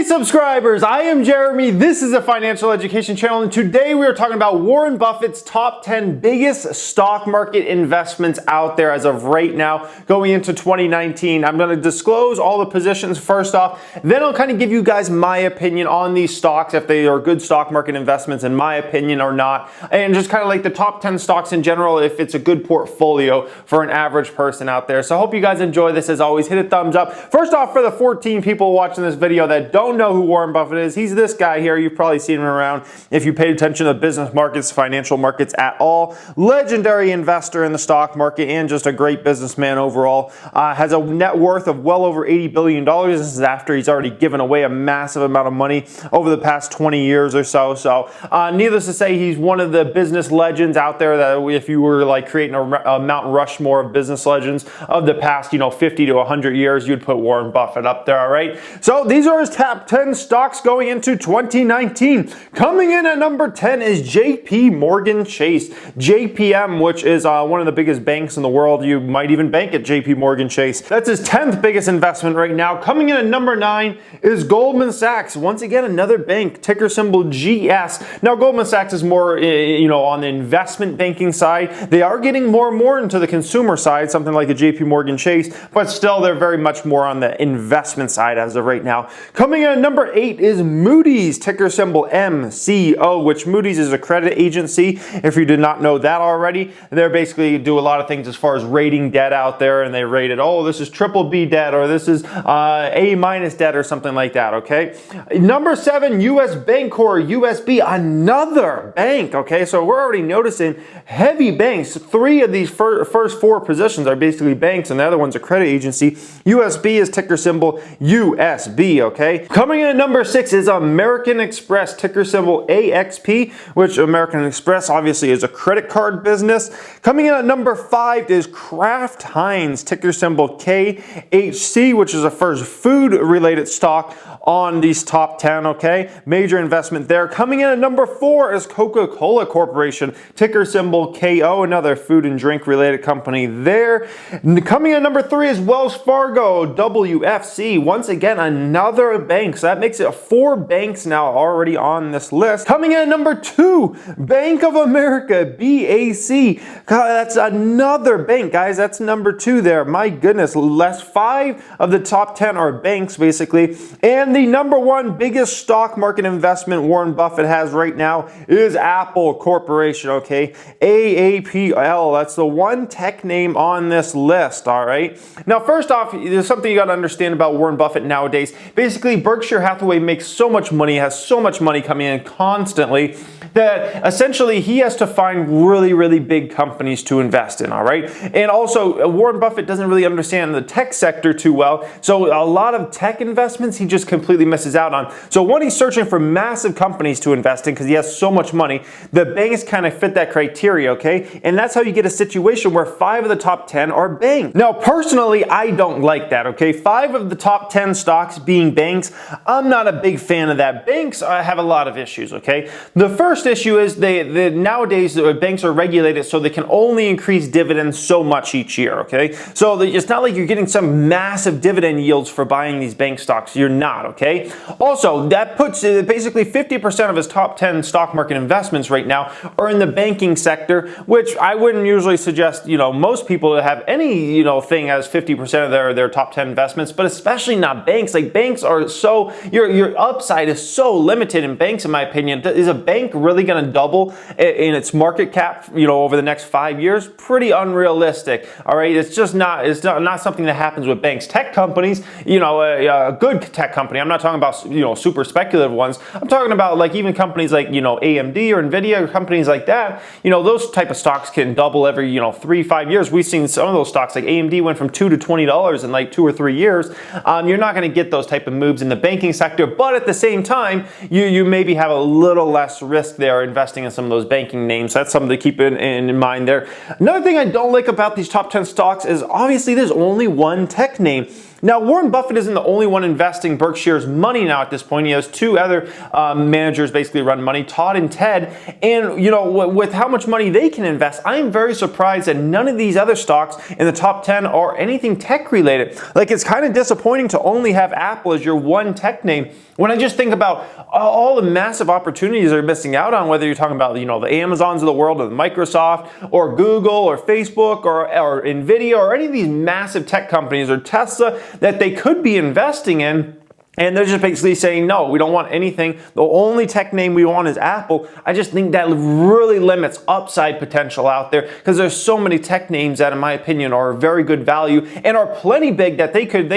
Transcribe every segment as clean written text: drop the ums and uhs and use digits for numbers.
Hey subscribers, I am Jeremy. This is a financial education channel, and today we are talking about Warren Buffett's top 10 biggest stock market investments out there as of right now going into 2019. I'm going to disclose all the positions first off, then I'll kind of give you guys my opinion on these stocks, if they are good stock market investments in my opinion or not, and just kind of like the top 10 stocks in general, if it's a good portfolio for an average person out there. So I hope you guys enjoy this. As always, hit a thumbs up. First off, for the 14 people watching this video that don't know who Warren Buffett is, he's this guy here. You've probably seen him around if you paid attention to business markets, financial markets at all. Legendary investor in the stock market and just a great businessman overall. Has a net worth of well over $80 billion. This is after he's already given away a massive amount of money over the past 20 years or so. So needless to say, he's one of the business legends out there that if you were like creating a Mount Rushmore of business legends of the past, 50 to 100 years, you'd put Warren Buffett up there, all right? So these are his top 10 stocks going into 2019. Coming in at number 10 is JP Morgan Chase. JPM, which is one of the biggest banks in the world. You might even bank at JP Morgan Chase. That's his 10th biggest investment right now. Coming in at number 9 is Goldman Sachs. Once again, another bank, ticker symbol GS. Now, Goldman Sachs is more, on the investment banking side. They are getting more and more into the consumer side, something like a JP Morgan Chase, but still they're very much more on the investment side as of right now. Coming in at number 8 is Moody's, ticker symbol MCO, which Moody's is a credit agency. If you did not know that already, they basically do a lot of things as far as rating debt out there, and they rate it, oh, this is triple B debt, or this is A minus debt, or something like that, okay? Number 7, US Bancorp, USB, another bank, okay? So we're already noticing heavy banks. 3 of these first 4 positions are basically banks, and the other one's a credit agency. USB is ticker symbol USB, okay? Coming in at number 6 is American Express, ticker symbol AXP, which American Express obviously is a credit card business. Coming in at number 5 is Kraft Heinz, ticker symbol KHC, which is a first food-related stock on these top 10, okay? Major investment there. Coming in at number 4 is Coca-Cola Corporation, ticker symbol KO, another food and drink related company there. Coming in at number 3 is Wells Fargo, WFC, once again another bank, so that makes it 4 banks now already on this list. Coming in at number 2, Bank of America, BAC. God, that's another bank, guys. That's number 2 there. My goodness, last 5 of the top 10 are banks basically. And the number 1 biggest stock market investment Warren Buffett has right now is Apple Corporation, okay? AAPL, that's the one tech name on this list, all right? Now, first off, there's something you got to understand about Warren Buffett nowadays. Basically, Berkshire Hathaway makes so much money, has so much money coming in constantly, that essentially he has to find really, really big companies to invest in, all right? And also, Warren Buffett doesn't really understand the tech sector too well, so a lot of tech investments he just completely misses out on. So when he's searching for massive companies to invest in, because he has so much money, the banks kind of fit that criteria, okay? And that's how you get a situation where 5 of the top 10 are banks. Now, personally, I don't like that, okay? 5 of the top 10 stocks being banks, I'm not a big fan of that. Banks have a lot of issues, okay? The first issue is nowadays banks are regulated so they can only increase dividends so much each year, okay? So it's not like you're getting some massive dividend yields for buying these bank stocks. You're not, okay? Also, that puts basically 50% of his top 10 stock market investments right now are in the banking sector, which I wouldn't usually suggest, most people to have any, thing as 50% of their top 10 investments, but especially not banks. Like banks are so, your upside is so limited in banks, in my opinion. Is a bank really going to double in its market cap, over the next 5 years? Pretty unrealistic, all right? It's just not, not something that happens with banks. Tech companies, a good tech company, I'm not talking about, super speculative ones. I'm talking about like even companies like, AMD or Nvidia or companies like that, those type of stocks can double every, 3-5 years. We've seen some of those stocks like AMD went from $2 to $20 in like 2 or 3 years. You're not going to get those type of moves in the banking sector, but at the same time, you maybe have a little less risk there investing in some of those banking names. That's something to keep in mind there. Another thing I don't like about these top 10 stocks is obviously there's only one tech name. Now, Warren Buffett isn't the only one investing Berkshire's money now at this point. He has two other managers basically run money, Todd and Ted. And, with how much money they can invest, I'm very surprised that none of these other stocks in the top 10 are anything tech related. Like, it's kind of disappointing to only have Apple as your one tech name when I just think about all the massive opportunities they're missing out on, whether you're talking about, the Amazons of the world or Microsoft or Google or Facebook or Nvidia or any of these massive tech companies or Tesla that they could be investing in. And they're just basically saying, no, we don't want anything. The only tech name we want is Apple. I just think that really limits upside potential out there because there's so many tech names that, in my opinion, are very good value and are plenty big that they could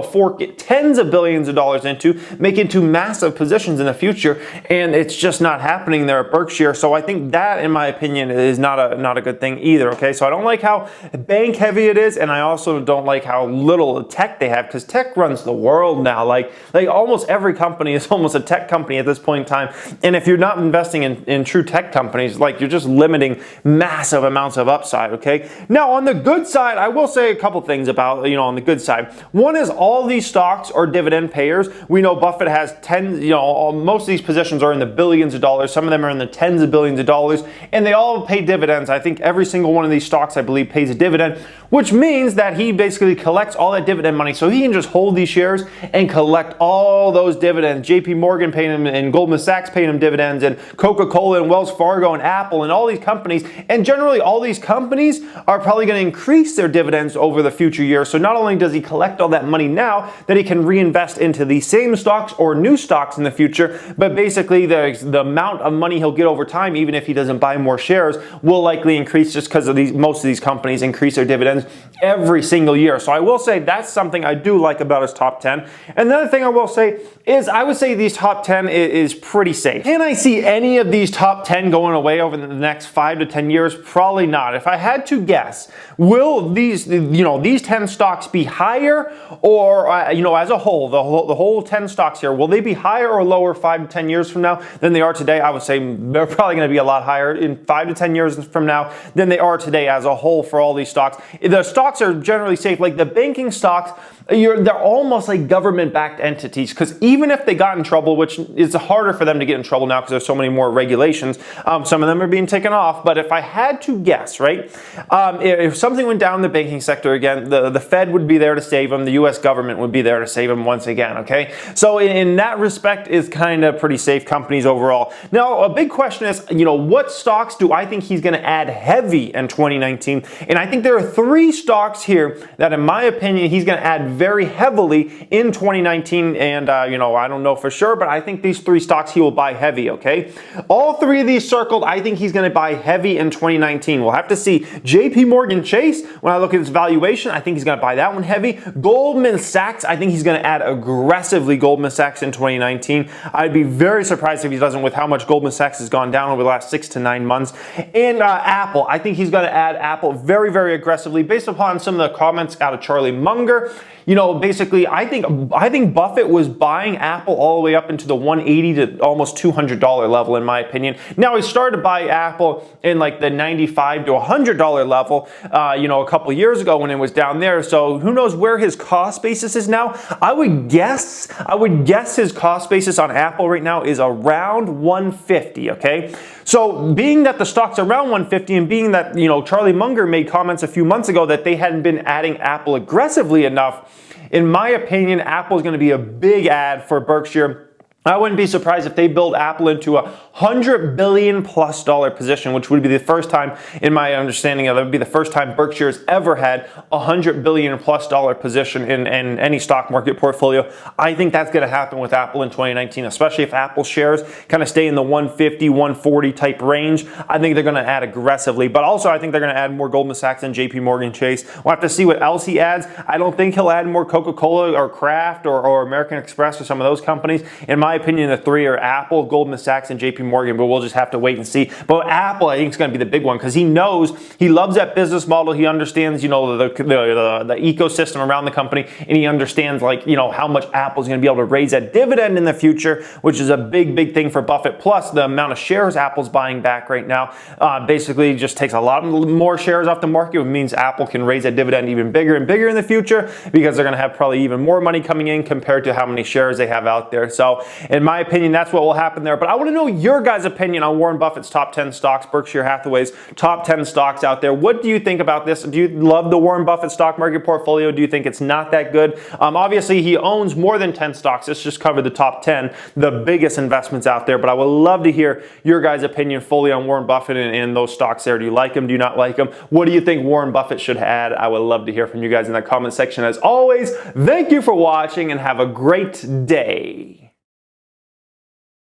fork tens of billions of dollars into, make into massive positions in the future. And it's just not happening there at Berkshire. So I think that, in my opinion, is not a good thing either. Okay, so I don't like how bank heavy it is, and I also don't like how little tech they have because tech runs the world now. Like almost every company is almost a tech company at this point in time. And if you're not investing in true tech companies, you're just limiting massive amounts of upside, okay? Now, on the good side, I will say a couple things about, on the good side. One is all these stocks are dividend payers. We know Buffett has most of these positions are in the billions of dollars. Some of them are in the tens of billions of dollars, and they all pay dividends. I think every single one of these stocks, I believe, pays a dividend, which means that he basically collects all that dividend money. So he can just hold these shares and collect all those dividends. JP Morgan paying him and Goldman Sachs paying him dividends and Coca-Cola and Wells Fargo and Apple and all these companies. And generally all these companies are probably going to increase their dividends over the future years. So not only does he collect all that money now that he can reinvest into these same stocks or new stocks in the future, but basically the amount of money he'll get over time, even if he doesn't buy more shares, will likely increase just because of most of these companies increase their dividends every single year. So I will say that's something I do like about his top 10. And another thing I will say is I would say these top 10 is pretty safe. Can I see any of these top 10 going away over the next 5 to 10 years? Probably not. If I had to guess, will these 10 stocks be higher or, as a whole, the whole 10 stocks here, will they be higher or lower 5 to 10 years from now than they are today? I would say they're probably going to be a lot higher in 5 to 10 years from now than they are today as a whole for all these stocks. The stocks are generally safe. Like the banking stocks, they're almost like government-backed entities because even if they got in trouble, which is harder for them to get in trouble now because there's so many more regulations, some of them are being taken off. But if I had to guess, right, if something went down in the banking sector again, the Fed would be there to save them. The U.S. government would be there to save them once again, okay? So in that respect is kind of pretty safe companies overall. Now, a big question is, what stocks do I think he's going to add heavy in 2019? And I think there are 3 stocks here that, in my opinion, he's going to add very heavily in 2019. And, I don't know for sure, but I think these 3 stocks he will buy heavy, okay? All 3 of these circled, I think he's going to buy heavy in 2019. We'll have to see. JP Morgan Chase, when I look at his valuation, I think he's going to buy that one heavy. Goldman Sachs, I think he's going to add aggressively Goldman Sachs in 2019. I'd be very surprised if he doesn't with how much Goldman Sachs has gone down over the last 6 to 9 months. And Apple, I think he's going to add Apple very, very aggressively based upon some of the comments out of Charlie Munger. Basically, I think Buffett was buying Apple all the way up into the $180 to almost $200 level, in my opinion. Now, he started to buy Apple in like the $95 to $100 level, a couple years ago when it was down there. So who knows where his cost basis is now? I would guess his cost basis on Apple right now is around 150, okay? So being that the stock's around 150 and being that, Charlie Munger made comments a few months ago that they hadn't been adding Apple aggressively enough, in my opinion, Apple is going to be a big add for Berkshire. I wouldn't be surprised if they build Apple into a $100 billion plus position, which would be the first time, in my understanding of it, would be the first time Berkshire's ever had a $100 billion plus position in any stock market portfolio. I think that's going to happen with Apple in 2019, especially if Apple shares kind of stay in the 150, 140 type range. I think they're going to add aggressively, but also I think they're going to add more Goldman Sachs and JP Morgan Chase. We'll have to see what else he adds. I don't think he'll add more Coca-Cola or Kraft or American Express or some of those companies. In my my opinion, the three are Apple, Goldman Sachs, and JP Morgan, but we'll just have to wait and see. But Apple, I think, is going to be the big one because he knows, he loves that business model. He understands, the ecosystem around the company, and he understands, how much Apple's going to be able to raise that dividend in the future, which is a big thing for Buffett. Plus, the amount of shares Apple's buying back right now basically just takes a lot more shares off the market, which means Apple can raise that dividend even bigger and bigger in the future because they're going to have probably even more money coming in compared to how many shares they have out there. So, in my opinion, that's what will happen there. But I want to know your guys' opinion on Warren Buffett's top 10 stocks, Berkshire Hathaway's top 10 stocks out there. What do you think about this? Do you love the Warren Buffett stock market portfolio? Do you think it's not that good? Obviously, he owns more than 10 stocks. Let's just cover the top 10, the biggest investments out there. But I would love to hear your guys' opinion fully on Warren Buffett and those stocks there. Do you like him? Do you not like him? What do you think Warren Buffett should add? I would love to hear from you guys in the comment section. As always, thank you for watching and have a great day.